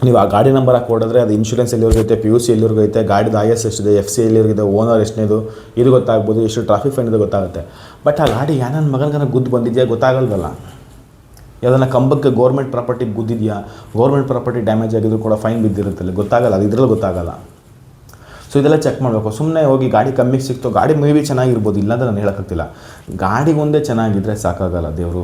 ನೀವು ಆ ಗಾಡಿ ನಂಬರ್ ಹಾಕಿ ಕೊಡಿದ್ರೆ ಅದು ಇನ್ಶೂರೆನ್ಸ್ ಎಲ್ಲಿವರೆಗೈತೆ, PUC ಎಲ್ಲಿವರೆಗೈತೆ, ಗಾಡಿದು IS ಎಷ್ಟಿದೆ, FC ಎಲ್ಲಿವರೆಗಿದೆ, ಓನರ್ ಎಷ್ಟನೇದು, ಇದು ಗೊತ್ತಾಗ್ಬೋದು, ಎಷ್ಟು ಟ್ರಾಫಿಕ್ ಫೈನ್ ಇದೆ ಗೊತ್ತಾಗುತ್ತೆ. ಬಟ್ ಆ ಗಾಡಿ ನನ್ನ ಮಗನಿಗೆ ಗುದ್ದು ಬಂದಿದೆಯಾ ಗೊತ್ತಾಗಲ್ವಲ್ಲ. ಯಾವುದನ್ನ ಕಂಬಕ್ಕೆ ಗೌರ್ಮೆಂಟ್ ಪ್ರಾಪರ್ಟಿಗೆ ಗುದ್ದಿದೆಯಾ, ಗೌರ್ಮೆಂಟ್ ಪ್ರಾಪರ್ಟಿ ಡ್ಯಾಮೇಜ್ ಆಗಿದ್ರು ಕೂಡ ಫೈನ್ ಬಿದ್ದಿರುತ್ತಲ್ಲ, ಗೊತ್ತಾಗಲ್ಲ. ಅದು ಇದರಲ್ಲಿ ಗೊತ್ತಾಗಲ್ಲ. ಸೊ ಇದೆಲ್ಲ ಚೆಕ್ ಮಾಡಬೇಕು. ಸುಮ್ಮನೆ ಹೋಗಿ ಗಾಡಿ ಕಮ್ಮಿಗೆ ಸಿಕ್ತು, ಗಾಡಿ ಮೇಬಿ ಚೆನ್ನಾಗಿರ್ಬೋದು, ಇಲ್ಲ ಅಂತ ನಾನು ಹೇಳೋಕ್ಕಾಗ್ತಿಲ್ಲ. ಗಾಡಿ ಒಂದೇ ಚೆನ್ನಾಗಿದ್ದರೆ ಸಾಕಾಗಲ್ಲ ದೇವರು.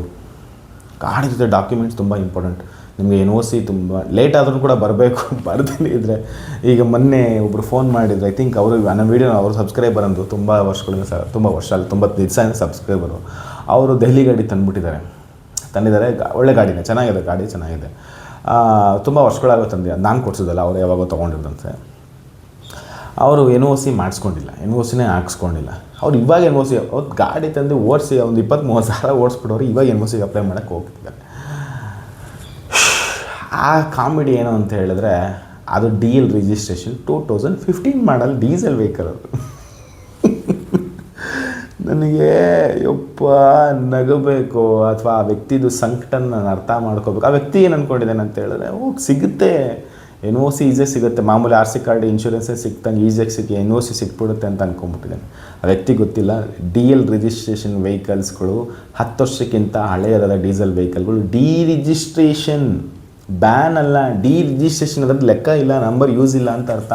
ಗಾಡಿ ಜೊತೆ ಡಾಕ್ಯುಮೆಂಟ್ಸ್ ತುಂಬ ಇಂಪಾರ್ಟೆಂಟ್. ನಿಮಗೆ NOC ತುಂಬ ಲೇಟ್ ಆದ್ರೂ ಕೂಡ ಬರಬೇಕು. ಬರ್ದೇ ಇದ್ದರೆ ಈಗ ಮೊನ್ನೆ ಒಬ್ಬರು ಫೋನ್ ಮಾಡಿದ್ರು, ಐ ಥಿಂಕ್ ಅವರು ನನ್ನ ವೀಡಿಯೋ ಅವರು ಸಬ್ಸ್ಕ್ರೈಬರ್ ಅಂದರು, ತುಂಬ ವರ್ಷಗಳಿಂದ ತುಂಬ ವರ್ಷ ಅಲ್ಲ 90 ದಿವಸ ಸಬ್ಸ್ಕ್ರೈಬರು. ಅವರು ದೆಹಲಿ ಗಾಡಿ ತಂದಿದ್ದಾರೆ. ಒಳ್ಳೆ ಗಾಡಿನೇ, ಚೆನ್ನಾಗಿದೆ, ಗಾಡಿ ಚೆನ್ನಾಗಿದೆ. ತುಂಬ ವರ್ಷಗಳಾಗೋ ತಂದೆ, ನಾನು ಕೊಡ್ಸೋದಲ್ಲ, ಅವರು ಯಾವಾಗೋ ತೊಗೊಂಡಿದ್ದಂತೆ. ಅವರು NOC ಮಾಡಿಸ್ಕೊಂಡಿಲ್ಲ, NOCನೇ ಹಾಕ್ಸ್ಕೊಂಡಿಲ್ಲ. ಅವ್ರು ಇವಾಗ NOC ಅವ್ರು ಗಾಡಿ ತಂದು ಓಡಿಸಿ ಒಂದು 20-30 ಸಾವಿರ ಓಡಿಸ್ಬಿಟ್ಟವ್ರು, ಇವಾಗ NOCಗೆ ಅಪ್ಲೈ ಮಾಡೋಕ್ಕೆ ಹೋಗ್ತಿದ್ದಾರೆ. ಆ ಕಾಮಿಡಿ ಏನು ಅಂತ ಹೇಳಿದ್ರೆ, ಅದು DL ರಿಜಿಸ್ಟ್ರೇಷನ್ 2015 ಮಾಡಲ್ ಡೀಸೆಲ್ ವೆಹಿಕಲ್. ಅದು ನನಗೆ ಯಪ್ಪ ನಗಬೇಕು, ಅಥವಾ ಆ ವ್ಯಕ್ತಿದು ಸಂಕಟನ ನಾನು ಅರ್ಥ ಮಾಡ್ಕೋಬೇಕು. ಆ ವ್ಯಕ್ತಿ ಏನು ಅಂದ್ಕೊಂಡಿದ್ದೇನೆ ಅಂತ ಹೇಳಿದ್ರೆ, ಸಿಗುತ್ತೆ, NOC ಈಸಿಯಾಗಿ ಸಿಗುತ್ತೆ, ಮಾಮೂಲಿ RC ಕಾರ್ಡ್ ಇನ್ಶೂರೆನ್ಸೇ ಸಿಕ್ತಂಗೆ ಈಸಿಯಾಗಿ NOC ಸಿಕ್ಬಿಡುತ್ತೆ ಅಂತ ಅಂದ್ಕೊಂಡ್ಬಿಟ್ಟಿದ್ದೇನೆ. ಆ ವ್ಯಕ್ತಿ ಗೊತ್ತಿಲ್ಲ, DL ರಿಜಿಸ್ಟ್ರೇಷನ್ ವೆಹಿಕಲ್ಸ್ಗಳು 10 ವರ್ಷಕ್ಕಿಂತ ಹಳೆಯದಾದ ಡೀಸೆಲ್ ವೆಹಿಕಲ್ಗಳು ರಿಜಿಸ್ಟ್ರೇಷನ್ ಬ್ಯಾನ್ ಅಲ್ಲ, ರಿಜಿಸ್ಟ್ರೇಷನ್ ಅದ್ರದ್ದು ಲೆಕ್ಕ ಇಲ್ಲ, ನಂಬರ್ ಯೂಸ್ ಇಲ್ಲ ಅಂತ ಅರ್ಥ.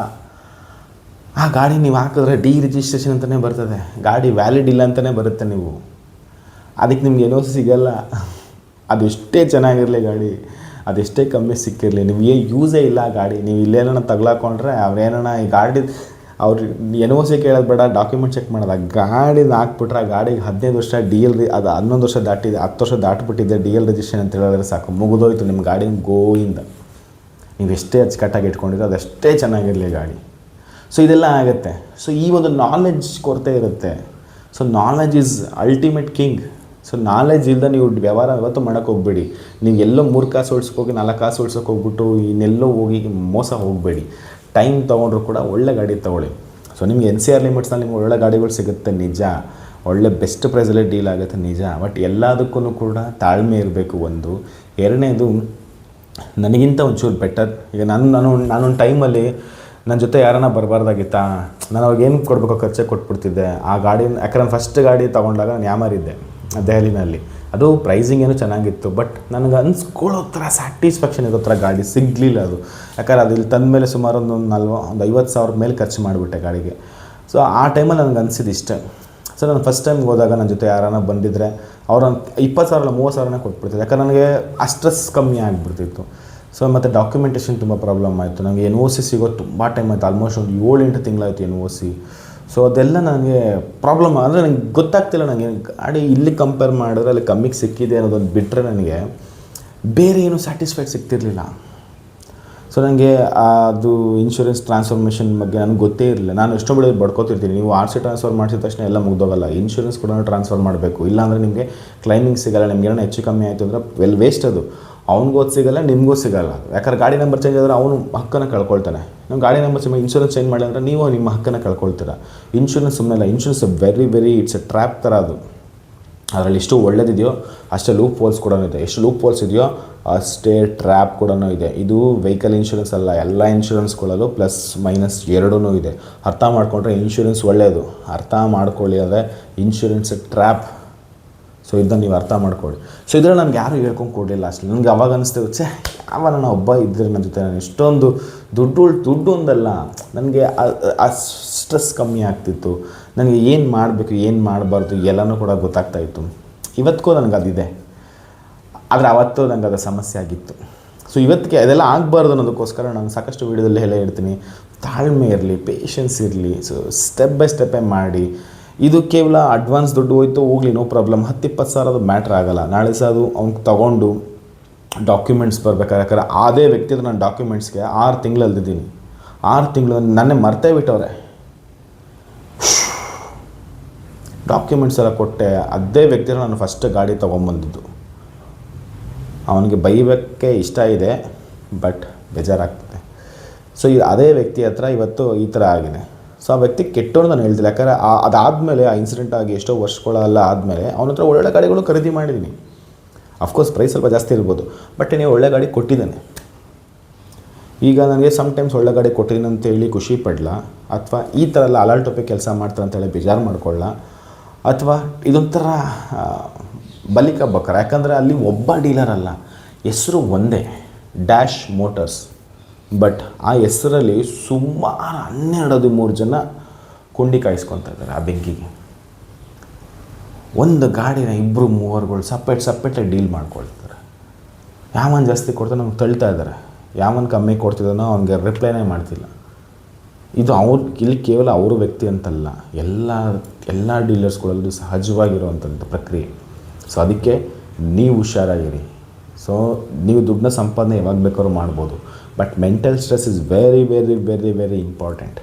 ಆ ಗಾಡಿ ನೀವು ಹಾಕಿದ್ರೆ ರಿಜಿಸ್ಟ್ರೇಷನ್ ಅಂತಲೇ ಬರ್ತದೆ, ಗಾಡಿ ವ್ಯಾಲಿಡ್ ಇಲ್ಲ ಅಂತಲೇ ಬರುತ್ತೆ. ನೀವು ಅದಕ್ಕೆ ನಿಮ್ಗೆ NOC ಸಿಗಲ್ಲ, ಅದು ಎಷ್ಟೇ ಚೆನ್ನಾಗಿರಲಿ ಗಾಡಿ. ಅದೆಷ್ಟೇ ಕಮ್ಮಿ ಸಿಕ್ಕಿರಲಿ ನಿಮಗೆ ಯೂಸೇ ಇಲ್ಲ ಆ ಗಾಡಿ. ನೀವು ಇಲ್ಲೇನೋ ತಗ್ಲಾಕೊಂಡ್ರೆ ಅವ್ರೇನೋ ಈ ಗಾಡಿ ಅವ್ರು ಎನ್ ಒ ಸಿ ಕೇಳೋದು ಬೇಡ, ಡಾಕ್ಯುಮೆಂಟ್ ಚೆಕ್ ಮಾಡೋದು. ಆ ಗಾಡಿನ ಹಾಕ್ಬಿಟ್ರೆ ಆ ಗಾಡಿಗೆ 15 ವರ್ಷ ಡಿ ಎಲ್ ಅದು 11 ವರ್ಷ ದಾಟಿದೆ, 10 ವರ್ಷ ದಾಟಿಬಿಟ್ಟಿದೆ ಡಿ ಎಲ್ ರಿಜಿಸ್ಟ್ರೇಷನ್ ಅಂತ ಹೇಳಿದ್ರೆ ಸಾಕು, ಮುಗಿದೋಯ್ತು ನಿಮ್ಮ ಗಾಡಿ ಗೋಯಿಂದ. ನೀವು ಎಷ್ಟೇ ಅಚ್ಚುಕಟ್ಟಾಗಿ ಇಟ್ಕೊಂಡಿರೋ ಅದಷ್ಟೇ ಚೆನ್ನಾಗಿರಲಿ ಗಾಡಿ. ಸೊ ಇದೆಲ್ಲ ಆಗುತ್ತೆ. ಸೊ ಈ ಒಂದು ನಾಲೆಡ್ಜ್ ಕೊರತೆ ಇರುತ್ತೆ. So knowledge is ultimate king. So knowledge ಇಲ್ಲದೆ ನೀವು ವ್ಯವಹಾರ ಯಾವತ್ತೂ ಮಾಡೋಕ್ಕೆ ಹೋಗಬೇಡಿ. ನೀವು ಎಲ್ಲೋ 3 ಕಾಸು ಉಳ್ಸೋಕೆ 4 ಕಾಸು ಉಳ್ಸೋಕೆ ಹೋಗ್ಬಿಟ್ಟು ಇನ್ನೆಲ್ಲೋ ಹೋಗಿ ಮೋಸ ಹೋಗಬೇಡಿ. ಟೈಮ್ ತೊಗೊಂಡ್ರು ಕೂಡ ಒಳ್ಳೆ ಗಾಡಿ ತೊಗೊಳ್ಳಿ. ಸೊ ನಿಮಗೆ NCR ಲಿಮಿಟ್ಸ್ನಲ್ಲಿ ನಿಮ್ಗೆ ಒಳ್ಳೆ ಗಾಡಿಗಳು ಸಿಗುತ್ತೆ ನಿಜ, ಒಳ್ಳೆ ಬೆಸ್ಟ್ ಪ್ರೈಸಲ್ಲೇ ಡೀಲ್ ಆಗುತ್ತೆ ನಿಜ. ಬಟ್ ಎಲ್ಲದಕ್ಕೂ ಕೂಡ ತಾಳ್ಮೆ ಇರಬೇಕು ಒಂದು. ಎರಡನೇದು, ನನಗಿಂತ ಒಂಚೂರು ಬೆಟರ್. ಈಗ ನಾನೊಂದು ಟೈಮಲ್ಲಿ ನನ್ನ ಜೊತೆ ಯಾರನ್ನ ಬರಬಾರ್ದಾಗಿತ್ತಾ, ನಾನು ಅವ್ರಿಗೇನು ಕೊಡಬೇಕೋ ಖರ್ಚೆ ಕೊಟ್ಬಿಡ್ತಿದ್ದೆ ಆ ಗಾಡಿ. ಯಾಕಂದ್ರೆ ಫಸ್ಟ್ ಗಾಡಿ ತೊಗೊಂಡಾಗ ನಾನು ಯಾಮಾರಿದ್ದೆ ದೆಹಲಿನಲ್ಲಿ. ಅದು ಪ್ರೈಸಿಂಗ್ ಏನೂ ಚೆನ್ನಾಗಿತ್ತು, ಬಟ್ ನನಗೆ ಅನ್ಸ್ಕೊಳ್ಳೋ ಥರ ಸ್ಯಾಟಿಸ್ಫ್ಯಾಕ್ಷನ್ ಇರೋ ಥರ ಗಾಡಿ ಸಿಗಲಿಲ್ಲ ಅದು. ಯಾಕಂದ್ರೆ ಅದು ಇಲ್ಲಿ ತಂದ ಮೇಲೆ ಸುಮಾರು ಒಂದು 50,000 ಮೇಲೆ ಖರ್ಚು ಮಾಡಿಬಿಟ್ಟೆ ಗಾಡಿಗೆ. ಸೊ ಆ ಟೈಮಲ್ಲಿ ನನಗೆ ಅನಿಸಿದ್ದು ಇಷ್ಟೇ. ಸೊ ನಾನು ಫಸ್ಟ್ ಟೈಮ್ ಹೋದಾಗ ನನ್ನ ಜೊತೆ ಯಾರನ್ನ ಬಂದಿದ್ದರೆ ಅವ್ರು 20,000 30,000 ಕೊಟ್ಬಿಡ್ತಿದ್ದೆ. ಯಾಕಂದ್ರೆ ನನಗೆ ಆ ಸ್ಟ್ರೆಸ್ ಕಮ್ಮಿ ಆಗಿಬಿಡ್ತಿತ್ತು. ಸೊ ಮತ್ತು ಡಾಕ್ಯುಮೆಂಟೇಷನ್ ತುಂಬ ಪ್ರಾಬ್ಲಮ್ ಆಯಿತು. ನನಗೆ ಎನ್ ಒ ಸಿ ಸಿಗೋದು ತುಂಬ ಟೈಮ್ ಆಯಿತು, ಆಲ್ಮೋಸ್ಟ್ ಒಂದು 7-8 ತಿಂಗಳಾಯಿತು ಎನ್ ಒ ಸಿ. ಸೊ ಅದೆಲ್ಲ ನನಗೆ ಪ್ರಾಬ್ಲಮ್ ಅಂದರೆ ನನಗೆ ಗೊತ್ತಾಗ್ತಿಲ್ಲ. ನನಗೆ ಗಾಡಿ ಇಲ್ಲಿ ಕಂಪೇರ್ ಮಾಡಿದ್ರೆ ಅಲ್ಲಿ ಕಮ್ಮಿಗೆ ಸಿಕ್ಕಿದೆ ಅನ್ನೋದೊಂದು ಬಿಟ್ಟರೆ ನನಗೆ ಬೇರೆ ಏನೂ ಸ್ಯಾಟಿಸ್ಫೈಡ್ ಸಿಗ್ತಿರಲಿಲ್ಲ. ಸೊ ನನಗೆ ಅದು ಇನ್ಶೂರೆನ್ಸ್ ಟ್ರಾನ್ಸ್ಫಾರ್ಮೇಷನ್ ಬಗ್ಗೆ ನನಗೆ ಗೊತ್ತೇ ಇರಲಿಲ್ಲ. ನಾನು ಎಷ್ಟೋ ಬಿಡೋ ಬಡ್ಕೋತಿರ್ತೀನಿ, ನೀವು RC ಟ್ರಾನ್ಸ್ಫರ್ ಮಾಡಿಸಿದ ತಕ್ಷಣ ಎಲ್ಲ ಮುಗ್ದೋಗಲ್ಲ, ಇನ್ಶೂರೆನ್ಸ್ ಕೂಡ ಟ್ರಾನ್ಸ್ಫರ್ ಮಾಡಬೇಕು. ಇಲ್ಲಾಂದರೆ ನಿಮಗೆ ಕ್ಲೈಮಿಂಗ್ ಸಿಗೋಲ್ಲ. ನಿಮ್ಗೆ ಏನೋ ಹೆಚ್ಚು ಕಮ್ಮಿ ಆಯಿತು ಅಂದರೆ ವೇಸ್ಟ್ ಅದು. ಅವ್ನಿಗೂ ಸಿಗೋಲ್ಲ, ನಿಮಗೂ ಸಿಗೋಲ್ಲ. ಯಾಕಂದ್ರೆ ಗಾಡಿ ನಂಬರ್ ಚೇಂಜ್ ಆದರೆ ಅವನು ಹಕ್ಕನ್ನು ಕಳ್ಕೊಳ್ತಾನೆ. ನಮ್ಮ ಗಾಡಿ ನಂಬರ್ ಚೇಂಜ್ ಇನ್ಶೂರೆನ್ಸ್ ಚೇಂಜ್ ಮಾಡಿ ಅಂದರೆ ನೀವು ನಿಮ್ಮ ಹಕ್ಕನ್ನು ಕಳ್ಕೊಳ್ತೀರ. ಇನ್ಶೂರೆನ್ಸ್ ಸುಮ್ಮನೆ ಇಲ್ಲ, insurance very it's A trap ಥರ ಅದು. ಅದರಲ್ಲಿ ಎಷ್ಟು ಒಳ್ಳೇದಿದೆಯೋ ಅಷ್ಟೇ ಲೂಪ್ ಹೋಲ್ಸ್ ಕೂಡ ಇದೆ, ಎಷ್ಟು ಲೂಪ್ ಹೋಲ್ಸ್ ಇದೆಯೋ ಅಷ್ಟೇ ಟ್ರ್ಯಾಪ್ ಕೂಡ ಇದೆ. ಇದು ವೆಹಿಕಲ್ ಇನ್ಶೂರೆನ್ಸ್ ಅಲ್ಲ, ಎಲ್ಲ ಇನ್ಶೂರೆನ್ಸ್ಗಳಲ್ಲೂ ಪ್ಲಸ್ ಮೈನಸ್ ಎರಡೂ ಇದೆ. ಅರ್ಥ ಮಾಡ್ಕೊಂಡ್ರೆ ಇನ್ಶೂರೆನ್ಸ್ ಒಳ್ಳೆಯದು, ಅರ್ಥ ಮಾಡ್ಕೊಳ್ಳಿ. ಅಂದರೆ ಇನ್ಶೂರೆನ್ಸ್ ಟ್ರ್ಯಾಪ್. ಸೊ ಇದನ್ನು ನೀವು ಅರ್ಥ ಮಾಡ್ಕೊಳ್ಳಿ. ಸೊ ಇದರಲ್ಲಿ ನನಗೆ ಯಾರೂ ಹೇಳ್ಕೊಂಡು ಕೊಡಲಿಲ್ಲ ಅಷ್ಟೇ. ನನಗೆ ಅವಾಗ ಅನಿಸ್ತೇವೆ, ಅವ ನಾನು ಒಬ್ಬ ಇದ್ದರೆ ನನ್ನ ಜೊತೆ ನಾನು ಎಷ್ಟೊಂದು ದುಡ್ಡು ಒಂದಲ್ಲ, ನನಗೆ ಆ ಸ್ಟ್ರೆಸ್ ಕಮ್ಮಿ ಆಗ್ತಿತ್ತು. ನನಗೆ ಏನು ಮಾಡಬೇಕು ಏನು ಮಾಡಬಾರ್ದು ಎಲ್ಲನೂ ಕೂಡ ಗೊತ್ತಾಗ್ತಾಯಿತ್ತು. ಇವತ್ತಿಗೂ ನನಗೆ ಅದಿದೆ, ಆದರೆ ಅವತ್ತು ನನಗೆ ಅದು ಸಮಸ್ಯೆ ಆಗಿತ್ತು. ಸೊ ಇವತ್ತಿಗೆ ಅದೆಲ್ಲ ಆಗಬಾರ್ದು ಅನ್ನೋದಕ್ಕೋಸ್ಕರ ನಾನು ಸಾಕಷ್ಟು ವೀಡಿಯೋದಲ್ಲಿ ಎಲ್ಲ ಹೇಳ್ತೀನಿ, ತಾಳ್ಮೆ ಇರಲಿ, ಪೇಷನ್ಸ್ ಇರಲಿ. ಸೊ ಸ್ಟೆಪ್ ಬೈ ಸ್ಟೆಪ್ಪೇ ಮಾಡಿ. ಇದು ಕೇವಲ ಅಡ್ವಾನ್ಸ್ ದುಡ್ಡು ಹೋಯ್ತು ಹೋಗಲಿ, ನೋ ಪ್ರಾಬ್ಲಮ್. 10-20 ಸಾವಿರ ಅದು ಮ್ಯಾಟ್ರ್ ಆಗೋಲ್ಲ. ನಾಳೆ ಸಹ ಅದು ಅವ್ನಿಗೆ ತೊಗೊಂಡು ಡಾಕ್ಯುಮೆಂಟ್ಸ್ ಬರ್ಬೇಕಾದ್ರೆ, ಯಾಕಂದ್ರೆ ಅದೇ ವ್ಯಕ್ತಿದು ನಾನು ಡಾಕ್ಯುಮೆಂಟ್ಸ್ಗೆ 6 ತಿಂಗಳು ಅಲ್ದಿದ್ದೀನಿ. 6 ತಿಂಗಳು ನನ್ನೇ ಮರ್ತೇ ಬಿಟ್ಟವ್ರೆ. ಡಾಕ್ಯುಮೆಂಟ್ಸ್ ಎಲ್ಲ ಕೊಟ್ಟೆ. ಅದೇ ವ್ಯಕ್ತಿನ ನಾನು ಫಸ್ಟ್ ಗಾಡಿ ತೊಗೊಂಬಂದಿದ್ದು. ಅವನಿಗೆ ಬೈಯೋಕ್ಕೆ ಇಷ್ಟ ಇದೆ, ಬಟ್ ಬೇಜಾರಾಗ್ತದೆ. ಸೊ ಅದೇ ವ್ಯಕ್ತಿ ಹತ್ರ ಇವತ್ತು ಈ ಥರ ಆಗಿದೆ. ಸೊ ಆ ವ್ಯಕ್ತಿ ಕೆಟ್ಟೋರು ನಾನು ಹೇಳ್ತಿಲ್ಲ, ಯಾಕಂದರೆ ಅದಾದಮೇಲೆ ಆ ಇನ್ಸಿಡೆಂಟ್ ಆಗಿ ಎಷ್ಟೋ ವರ್ಷಗಳೆಲ್ಲ ಆದಮೇಲೆ ಅವನ ಹತ್ರ ಒಳ್ಳೆ ಗಾಡಿಗಳು ಖರೀದಿ ಮಾಡಿದ್ದೀನಿ. ಅಫ್ಕೋರ್ಸ್ ಪ್ರೈಸ್ ಸ್ವಲ್ಪ ಜಾಸ್ತಿ ಇರ್ಬೋದು, ಬಟ್ ನೀವು ಒಳ್ಳೆ ಗಾಡಿ ಕೊಟ್ಟಿದ್ದಾನೆ. ಈಗ ನನಗೆ ಸಮ್ಟೈಮ್ಸ್ ಒಳ್ಳೆ ಗಾಡಿ ಕೊಟ್ಟಿದ್ದೀನಿ ಅಂತೇಳಿ ಖುಷಿ ಪಡಲ, ಅಥವಾ ಈ ಥರ ಎಲ್ಲ ಅಲರ್ಟ್ ಟೊಪಿಗೆ ಕೆಲಸ ಮಾಡ್ತಾರೆ ಅಂತೇಳಿ ಬೇಜಾರು ಮಾಡ್ಕೊಳ್ಳ, ಅಥವಾ ಇದೊಂಥರ ಬಲಿಕ ಬಕ್ಕರ. ಯಾಕಂದರೆ ಅಲ್ಲಿ ಒಬ್ಬ ಡೀಲರ್ ಅಲ್ಲ, ಹೆಸರು ಒಂದೇ, ಡ್ಯಾಶ್ ಮೋಟರ್ಸ್. ಬಟ್ ಆ ಹೆಸರಲ್ಲಿ ಸುಮಾರು 12-13 ಜನ ಕೊಂಡಿ ಕಾಯಿಸ್ಕೊತಾ ಇದ್ದಾರೆ ಆ ಬೆಂಕಿಗೆ. ಒಂದು ಗಾಡಿನ 2-3ಗಳು ಸಪ್ರೇಟಾಗಿ ಡೀಲ್ ಮಾಡ್ಕೊಳ್ತಾರೆ. ಯಾವನ್ ಜಾಸ್ತಿ ಕೊಡ್ತಾನೆ ನಮ್ಗೆ ತಳ್ತಾ ಇದ್ದಾರೆ, ಯಾವನ್ ಕಮ್ಮಿ ಕೊಡ್ತಿದ್ದಾನೋ ಅವ್ನಿಗೆ ರಿಪ್ಲೈನೇ ಮಾಡ್ತಿಲ್ಲ. ಇದು ಇಲ್ಲಿ ಕೇವಲ ಅವ್ರ ವ್ಯಕ್ತಿ ಅಂತಲ್ಲ, ಎಲ್ಲ ಡೀಲರ್ಸ್ಗಳಲ್ಲೂ ಸಹಜವಾಗಿರುವಂಥದ್ದು ಪ್ರಕ್ರಿಯೆ. ಸೊ ಅದಕ್ಕೆ ನೀವು ಹುಷಾರಾಗಿರಿ. ಸೊ ನೀವು ದುಡ್ಡನ್ನ ಸಂಪಾದನೆ ಯಾವಾಗ ಬೇಕಾದ್ರೂ ಮಾಡ್ಬೋದು, but mental stress is very important.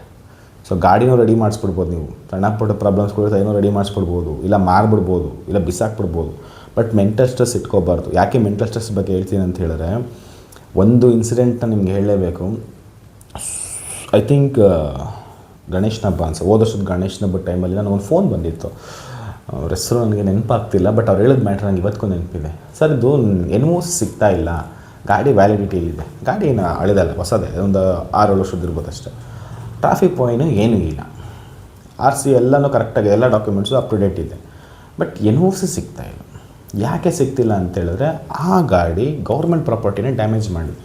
So ಗಾಡಿನೂ ರೆಡಿ ಮಾಡಿಸ್ಬಿಡ್ಬೋದು, ನೀವು ಸಣ್ಣ ಪುಟ್ಟ ಪ್ರಾಬ್ಲಮ್ಸ್ಗಳು ಏನೋ ರೆಡಿ ಮಾಡಿಸ್ಬಿಡ್ಬೋದು, ಇಲ್ಲ ಮಾರ್ಬಿಡ್ಬೋದು, ಇಲ್ಲ ಬಿಸಾಕ್ಬಿಡ್ಬೋದು. ಬಟ್ ಮೆಂಟಲ್ ಸ್ಟ್ರೆಸ್ ಇಟ್ಕೋಬಾರ್ದು. ಯಾಕೆ ಮೆಂಟಲ್ ಸ್ಟ್ರೆಸ್ ಬಗ್ಗೆ ಹೇಳ್ತೀನಿ ಅಂತ ಹೇಳಿದ್ರೆ, ಒಂದು ಇನ್ಸಿಡೆಂಟ್ನ ನಿಮ್ಗೆ ಹೇಳಲೇಬೇಕು. ಐ ಥಿಂಕ್ ಗಣೇಶನ ಹಬ್ಬ ಹೋದ ವರ್ಷದ ಗಣೇಶನ ಹಬ್ಬದ ಟೈಮಲ್ಲಿ ನನಗೊಂದು ಫೋನ್ ಬಂದಿತ್ತು. ಅವ್ರ ಹೆಸರು ನನಗೆ ನೆನಪಾಗ್ತಿಲ್ಲ, ಬಟ್ ಅವ್ರು ಹೇಳಿದ ಮ್ಯಾಟ್ರ್ ನನಗೆ ಇವತ್ತಿಗೂ ನೆನಪಿದೆ. ಸರ್ ಇದು NOC ಸಿಗ್ತಾ ಇಲ್ಲ, ಗಾಡಿ ವ್ಯಾಲಿಡಿಟಿ ಇದೆ. ಗಾಡಿ ಏನು ಹಳೆದಲ್ಲ, ಹೊಸದೇ, ಒಂದು 6-7 ವರ್ಷದ್ದು ಇರ್ಬೋದು ಅಷ್ಟೇ. ಟ್ರಾಫಿಕ್ ಪಾಯಿಂಟು ಏನೂ ಇಲ್ಲ, RC ಎಲ್ಲನೂ ಕರೆಕ್ಟಾಗಿ ಎಲ್ಲ ಡಾಕ್ಯುಮೆಂಟ್ಸು ಅಪ್ ಟು ಡೇಟ್ ಇದೆ. ಬಟ್ NOC ಸಿಗ್ತಾ ಇಲ್ಲ. ಯಾಕೆ ಸಿಗ್ತಿಲ್ಲ ಅಂತೇಳಿದ್ರೆ, ಆ ಗಾಡಿ ಗೌರ್ಮೆಂಟ್ ಪ್ರಾಪರ್ಟಿನೇ ಡ್ಯಾಮೇಜ್ ಮಾಡಿದೆ.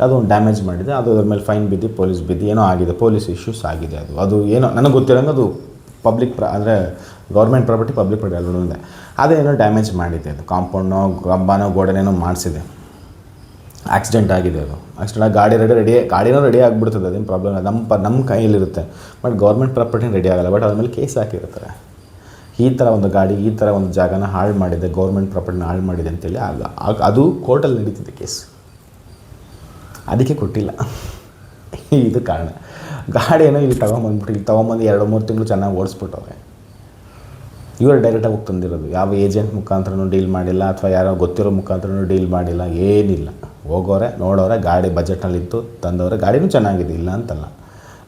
ಅದೊಂದು ಡ್ಯಾಮೇಜ್ ಮಾಡಿದೆ, ಅದು ಅದ್ರ ಮೇಲೆ ಫೈನ್ ಬಿದ್ದು ಪೊಲೀಸ್ ಬಿದ್ದು ಏನೋ ಆಗಿದೆ, ಪೊಲೀಸ್ ಇಶ್ಯೂಸ್ ಆಗಿದೆ. ಅದು ಏನೋ ನನಗೆ ಗೊತ್ತಿರೋಂಗೆ ಅದು ಪಬ್ಲಿಕ್ ಅಂದರೆ ಗೌರ್ಮೆಂಟ್ ಪ್ರಾಪರ್ಟಿ, ಪಬ್ಲಿಕ್ ಪ್ರಾಪರ್ಟಿ ಎಲ್ಲರೂ ಇದೆ. ಅದೇನೋ ಡ್ಯಾಮೇಜ್ ಮಾಡಿದೆ. ಅದು ಕಾಂಪೌಂಡ್ನೋ ಕಂಬನೋ ಗೋಡೆನೇನೋ ಮಾಡಿಸಿದೆ. ಆಕ್ಸಿಡೆಂಟ್ ಆಗಿದೆ, ಅದು ಆಕ್ಸಿಡೆಂಟ್ ಆಗಿ ಗಾಡಿನೂ ರೆಡಿ ಆಗಿಬಿಡ್ತದೆ, ಅದೇನು ಪ್ರಾಬ್ಲಮ್ ಇಲ್ಲ, ನಮ್ಮ ಕೈಯಲ್ಲಿರುತ್ತೆ. ಬಟ್ ಗೌರ್ಮೆಂಟ್ ಪ್ರಾಪರ್ಟಿನ ರೆಡಿ ಆಗೋಲ್ಲ, ಬಟ್ ಅದ್ರ ಮೇಲೆ ಕೇಸ್ ಹಾಕಿರ್ತಾರೆ. ಈ ಥರ ಒಂದು ಗಾಡಿ, ಈ ಥರ ಒಂದು ಜಾಗನ ಹಾಳು ಮಾಡಿದೆ, ಗೌರ್ಮೆಂಟ್ ಪ್ರಾಪರ್ಟಿನ ಹಾಳು ಮಾಡಿದೆ ಅಂತೇಳಿ ಅದು ಕೋರ್ಟಲ್ಲಿ ನಡೀತಿದೆ ಕೇಸ್. ಅದಕ್ಕೆ ಕೊಟ್ಟಿಲ್ಲ. ಇದು ಕಾರಣ. ಗಾಡಿಯನ್ನು ಇಲ್ಲಿ ತೊಗೊಂಬಂದ್ಬಿಟ್ಟು, ಇಲ್ಲಿ ತೊಗೊಂಬಂದು 2-3 ತಿಂಗಳು ಚೆನ್ನಾಗಿ ಓಡಿಸ್ಬಿಟ್ಟವ್ರೆ. ಇವರು ಡೈರೆಕ್ಟಾಗಿ ಹೋಗಿ ತಂದಿರೋದು, ಯಾವ ಏಜೆಂಟ್ ಮುಖಾಂತರನೂ ಡೀಲ್ ಮಾಡಿಲ್ಲ, ಅಥವಾ ಯಾರೋ ಗೊತ್ತಿರೋ ಮುಖಾಂತರನೂ ಡೀಲ್ ಮಾಡಿಲ್ಲ, ಏನಿಲ್ಲ. ಹೋಗೋರೆ, ನೋಡೋರೆ, ಗಾಡಿ ಬಜೆಟ್ನಲ್ಲಿತ್ತು, ತಂದವರೆ, ಗಾಡಿನೂ ಚೆನ್ನಾಗಿದೆ, ಇಲ್ಲ ಅಂತಲ್ಲ.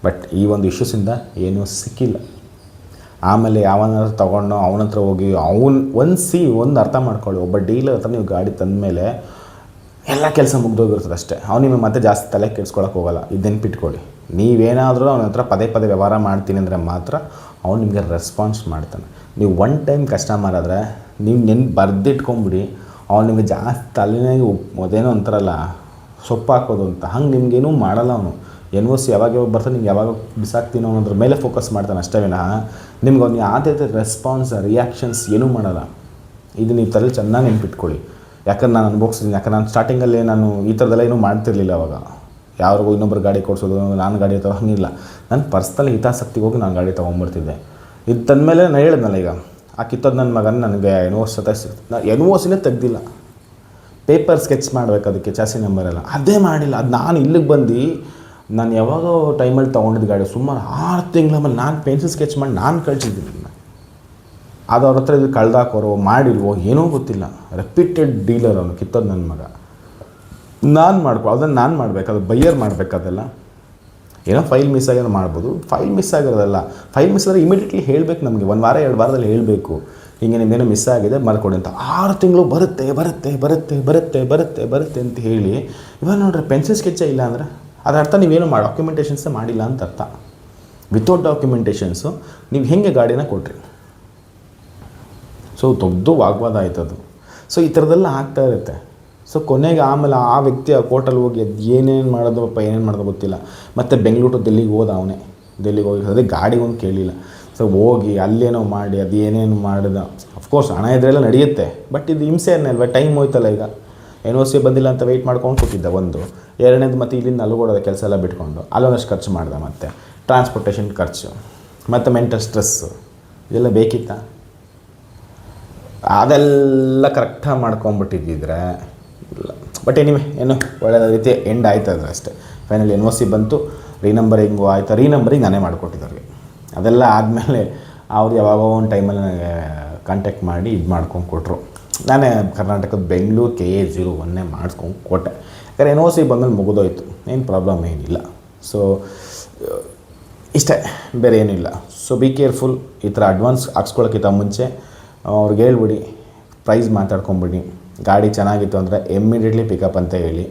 ಬಟ್ ಈ ಒಂದು ಇಶ್ಯೂಸಿಂದ ಏನೂ ಸಿಕ್ಕಿಲ್ಲ. ಆಮೇಲೆ ಯಾವನಾದ್ರು ತೊಗೊಂಡು ಅವನ ಹತ್ರ ಹೋಗಿ ಒಂದು ಅರ್ಥ ಮಾಡ್ಕೊಳ್ಳಿ, ಒಬ್ಬ ಡೀಲರ್ ಹತ್ರ ನೀವು ಗಾಡಿ ತಂದಮೇಲೆ ಎಲ್ಲ ಕೆಲಸ ಮುಗ್ದೋಗಿರ್ತದೆ ಅಷ್ಟೇ. ಅವ್ನು ನಿಮಗೆ ಮತ್ತೆ ಜಾಸ್ತಿ ತಲೆ ಕೆಡ್ಸ್ಕೊಳಕ್ಕೆ ಹೋಗೋಲ್ಲ. ಇದು ನೆನ್ಪಿಟ್ಕೊಳ್ಳಿ. ನೀವೇನಾದರೂ ಅವನ ಹತ್ರ ಪದೇ ವ್ಯವಹಾರ ಮಾಡ್ತೀನಿ ಅಂದರೆ ಮಾತ್ರ ಅವ್ನು ನಿಮಗೆ ರೆಸ್ಪಾನ್ಸ್ ಮಾಡ್ತಾನೆ. ನೀವು ಒನ್ ಟೈಮ್ ಕಸ್ಟಮರ್ ಆದರೆ ನೀವು ಬರೆದಿಟ್ಕೊಂಬಿಡಿ, ಅವ್ನು ನಿಮಗೆ ಜಾಸ್ತಿ ತಲೆನಾಗಿ ಅದೇನೋ ಅಂತಾರಲ್ಲ ಸೊಪ್ಪು ಹಾಕೋದು ಅಂತ, ಹಂಗೆ ನಿಮಗೇನೂ ಮಾಡಲ್ಲ. ಅವನು NOC ಯಾವಾಗ ಬರ್ತದೆ, ನಿಮ್ಗೆ ಯಾವಾಗ ಬಿಸಾಕ್ತೀನೋ ಅನ್ನೋದ್ರ ಮೇಲೆ ಫೋಕಸ್ ಮಾಡ್ತಾನೆ ಅಷ್ಟೇ ವಿನಃ ನಿಮ್ಗೆ ಅವ್ನು ಯಾವುದೇ ರೆಸ್ಪಾನ್ಸ್ ರಿಯಾಕ್ಷನ್ಸ್ ಏನೂ ಮಾಡಲ್ಲ. ಇದು ನೀವು ತಲೆ ಚೆನ್ನಾಗಿ ನೆನ್ಪಿಟ್ಕೊಳ್ಳಿ. ಯಾಕಂದ್ರೆ ನಾನು ಅನುಭವಿಸ್ತೀನಿ. ಯಾಕಂದ್ರೆ ನಾನು ಸ್ಟಾರ್ಟಿಂಗಲ್ಲಿ ನಾನು ಈ ಥರದ್ದೆಲ್ಲ ಏನೂ ಮಾಡ್ತಿರ್ಲಿಲ್ಲ. ಅವಾಗ ಯಾರಿಗೂ ಇನ್ನೊಬ್ಬರು ಗಾಡಿ ಕೊಡಿಸೋದು, ನಾನು ಗಾಡಿ ಹಂಗಿಲ್ಲ. ನನ್ನ ಪರ್ಸ್ನಲ್ ಹಿತಾಸಕ್ತಿಗೆ ಹೋಗಿ ನಾನು ಗಾಡಿ ತೊಗೊಂಬರ್ತಿದ್ದೆ. ಇದು ತಂದಮೇಲೆ ನಾನು ಹೇಳಿದ್ನಲ್ಲ, ಈಗ ಆ ಕಿತ್ತೋದು ನನ್ನ ಮಗನ ನನಗೆ NOCನೇ ತೆಗ್ದಿಲ್ಲ. ಪೇಪರ್ ಸ್ಕೆಚ್ ಮಾಡಬೇಕು, ಅದಕ್ಕೆ ಚಾಸಿ ನಂಬರ್ ಎಲ್ಲ ಅದೇ ಮಾಡಿಲ್ಲ. ಅದು ನಾನು ಇಲ್ಲಿಗೆ ಬಂದು ನಾನು ಯಾವಾಗೋ ಟೈಮಲ್ಲಿ ತೊಗೊಂಡಿದ್ದು ಗಾಡಿ ಸುಮಾರು 6 ತಿಂಗಳ ಮೇಲೆ ನಾನು ಪೆನ್ಸಿಲ್ ಸ್ಕೆಚ್ ಮಾಡಿ ನಾನು ಕಳಿಸಿದ್ದೀನಿ. ಅದು ಅವ್ರ ಹತ್ರ ಇದು ಕಳ್ದಾಕೋರೋ ಮಾಡಿಲ್ವೋ ಏನೋ ಗೊತ್ತಿಲ್ಲ. ರೆಪ್ಯೂಟೆಡ್ ಡೀಲರ್ ಅವನು, ಕಿತ್ತೋದು ನನ್ನ ಮಗ. ಅದನ್ನು ನಾನು ಮಾಡಬೇಕು, ಅದು ಬೈಯರ್ ಮಾಡಬೇಕು. ಅದೆಲ್ಲ ಏನೋ ಫೈಲ್ ಮಿಸ್ ಆಗಿರೋ ಮಾಡ್ಬೋದು. ಫೈಲ್ ಮಿಸ್ ಆಗಿರೋದಲ್ಲ, ಫೈಲ್ ಮಿಸ್ ಆದರೆ ಇಮಿಡಿಯೇಟ್ಲಿ ಹೇಳಬೇಕು. ನಮಗೆ 1 ವಾರ 2 ವಾರದಲ್ಲಿ ಹೇಳಬೇಕು, ಹಿಂಗೆ ನಿಮ್ದೇನೋ ಮಿಸ್ ಆಗಿದೆ ಮಾಡ್ಕೊಡಿ ಅಂತ. 6 ತಿಂಗಳು ಬರುತ್ತೆ ಅಂತ ಹೇಳಿ, ಇವಾಗ ನೋಡ್ರಿ ಪೆನ್ಸಿಲ್ ಸ್ಕೆಚ್ಚೇ ಇಲ್ಲ ಅಂದರೆ ಅದರ ಅರ್ಥ ನೀವೇನು ಡಾಕ್ಯುಮೆಂಟೇಷನ್ಸೇ ಮಾಡಿಲ್ಲ ಅಂತ ಅರ್ಥ. ವಿತೌಟ್ ಡಾಕ್ಯುಮೆಂಟೇಷನ್ಸು ನೀವು ಹೇಗೆ ಗಾಡಿನ ಕೊಟ್ರಿ? ಸೊ ದೊಡ್ಡ ವಾಗ್ವಾದ ಆಯ್ತದು. ಸೊ ಈ ಥರದ್ದೆಲ್ಲ ಆಗ್ತಾ ಇರುತ್ತೆ. ಸೊ ಕೊನೆಗೆ ಆಮೇಲೆ ಆ ವ್ಯಕ್ತಿ ಆ ಕೋರ್ಟಲ್ಲಿ ಹೋಗಿ ಅದು ಏನೇನು ಮಾಡೋದು ಗೊತ್ತಿಲ್ಲ. ಮತ್ತು ಬೆಂಗಳೂರು ಡೆಲ್ಲಿಗೆ ಹೋದ ಅವನೇ. ಡೆಲ್ಲಿಗೆ ಹೋಗಿ ಅದೇ ಗಾಡಿಗೊಂದು ಕೇಳಿಲ್ಲ. ಸೊ ಹೋಗಿ ಅಲ್ಲೇನೋ ಮಾಡಿ ಅದು ಏನೇನು ಮಾಡಿದ. ಅಫ್ಕೋರ್ಸ್ ಹಣ ಇದರೆಲ್ಲ ನಡೆಯುತ್ತೆ, ಬಟ್ ಇದು ಹಿಂಸೆ ಅನ್ನಲ್ವ, ಟೈಮ್ ಹೋಯ್ತಲ್ಲ. ಈಗ NOC ಬಂದಿಲ್ಲ ಅಂತ ವೆಯ್ಟ್ ಮಾಡ್ಕೊಂಡು ಕೂತಿದ್ದ ಒಂದು. 2ನೇದು ಮತ್ತು ಇಲ್ಲಿಂದ ಅಲ್ಗೋಡೋದ ಕೆಲಸ ಎಲ್ಲ ಬಿಟ್ಕೊಂಡು ಅಲ್ಲೊಂದಷ್ಟು ಖರ್ಚು ಮಾಡ್ದೆ. ಮತ್ತು ಟ್ರಾನ್ಸ್ಪೋರ್ಟೇಷನ್ ಖರ್ಚು, ಮತ್ತು ಮೆಂಟಲ್ ಸ್ಟ್ರೆಸ್ಸು, ಇದೆಲ್ಲ ಬೇಕಿತ್ತಾ? ಅದೆಲ್ಲ ಕರೆಕ್ಟಾಗಿ ಮಾಡ್ಕೊಂಬಿಟ್ಟಿದ್ದಿದ್ರೆ ಇಲ್ಲ. ಬಟ್ ಏನು ಒಳ್ಳೆಯ ರೀತಿ ಎಂಡ್ ಆಯ್ತದೆ ಅಷ್ಟೇ. ಫೈನಲಿ NOC ಬಂತು, ರೀನಂಬರಿಂಗು ಆಯಿತು. ರೀನಂಬರಿಂಗ್ ನಾನೇ ಮಾಡಿಕೊಟ್ಟಿದ್ದವ್ರಿಗೆ. ಅದೆಲ್ಲ ಆದಮೇಲೆ ಅವ್ರು ಯಾವಾಗೋ ಒಂದು ಟೈಮಲ್ಲಿ ನನಗೆ ಕಾಂಟ್ಯಾಕ್ಟ್ ಮಾಡಿ ಇದು ಮಾಡ್ಕೊಂಡು ಕೊಟ್ಟರು. ನಾನೇ ಕರ್ನಾಟಕದ ಬೆಂಗಳೂರು KA01 ಮಾಡಿಸ್ಕೊಂಡು ಕೊಟ್ಟೆ. ಯಾಕಂದರೆ NOC ಬಂದಮೇಲೆ ಮುಗಿದೋಯ್ತು, ಏನು ಪ್ರಾಬ್ಲಮ್ ಏನಿಲ್ಲ. ಸೊ ಇಷ್ಟೇ, ಬೇರೆ ಏನಿಲ್ಲ. So be careful. ಈ ಥರ ಅಡ್ವಾನ್ಸ್ ಹಾಕ್ಸ್ಕೊಳ್ಳೋಕ್ಕಿಂತ ಮುಂಚೆ ಅವ್ರಿಗೆ ಹೇಳ್ಬಿಡಿ, ಪ್ರೈಸ್ ಮಾತಾಡ್ಕೊಂಬಿಡಿ. ಗಾಡಿ ಚೆನ್ನಾಗಿತ್ತು ಅಂದರೆ ಇಮ್ಮಿಡಿಯೇಟ್ಲಿ ಪಿಕಪ್ ಅಂತ ಹೇಳಿ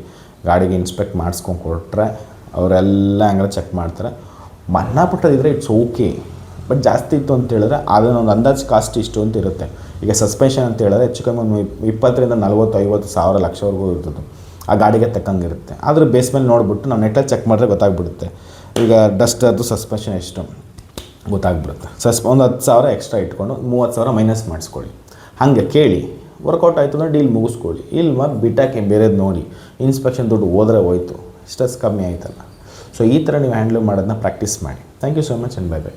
ಗಾಡಿಗೆ ಇನ್ಸ್ಪೆಕ್ಟ್ ಮಾಡಿಸ್ಕೊಂಡು ಕೊಟ್ಟರೆ ಅವರೆಲ್ಲ ಹಂಗಾರೆ ಚೆಕ್ ಮಾಡ್ತಾರೆ. ಮನ್ನಾ ಪುಟ್ಟದಿದ್ದರೆ ಇಟ್ಸ್ ಓಕೆ. ಬಟ್ ಜಾಸ್ತಿ ಇತ್ತು ಅಂತ ಹೇಳಿದ್ರೆ ಅದನ್ನೊಂದು ಅಂದಾಜು ಕಾಸ್ಟ್ ಇಷ್ಟು ಅಂತ ಇರುತ್ತೆ. ಈಗ ಸಸ್ಪೆನ್ಷನ್ ಅಂತ ಹೇಳಿದ್ರೆ ಹೆಚ್ಚು ಕಮ್ಮಿ ಒಂದು 20,000 ರಿಂದ 40,000-50,000 ಲಕ್ಷವರೆಗೂ ಇರ್ತದೆ. ಆ ಗಾಡಿಗೆ ತಕ್ಕಂಗಿರುತ್ತೆ. ಅದ್ರ ಬೇಸ್ ಮೇಲೆ ನೋಡಿಬಿಟ್ಟು ನಾವು ನೆಟ್ಟಲ್ಲಿ ಚೆಕ್ ಮಾಡಿದ್ರೆ ಗೊತ್ತಾಗ್ಬಿಡುತ್ತೆ. ಈಗ ಡಸ್ಟ್ ಅದು ಸಸ್ಪೆನ್ಷನ್ ಎಷ್ಟು ಗೊತ್ತಾಗ್ಬಿಡುತ್ತೆ. ಒಂದು 10,000 ಎಕ್ಸ್ಟ್ರಾ ಇಟ್ಕೊಂಡು 30,000 ಮೈನಸ್ ಮಾಡಿಸ್ಕೊಳ್ಳಿ. ಹಾಗೆ ಕೇಳಿ, ವರ್ಕೌಟ್ ಆಯಿತು ಅಂದರೆ ಡೀಲ್ ಮುಗಿಸ್ಕೊಳ್ಳಿ. ಇಲ್ಲ ಬಿಟ್ಟಾಕಿ ಬೇರೆದು ನೋಡಿ, ಇನ್ಸ್ಪೆಕ್ಷನ್ ದುಡ್ಡು ಹೋದರೆ ಹೋಯ್ತು, ಸ್ಟ್ರೆಸ್ ಕಮ್ಮಿ ಆಯ್ತಲ್ಲ. ಸೊ ಈ ಥರ ನೀವು ಹ್ಯಾಂಡ್ಲ್ ಮಾಡೋದನ್ನ ಪ್ರಾಕ್ಟೀಸ್ ಮಾಡಿ. Thank you so much and by.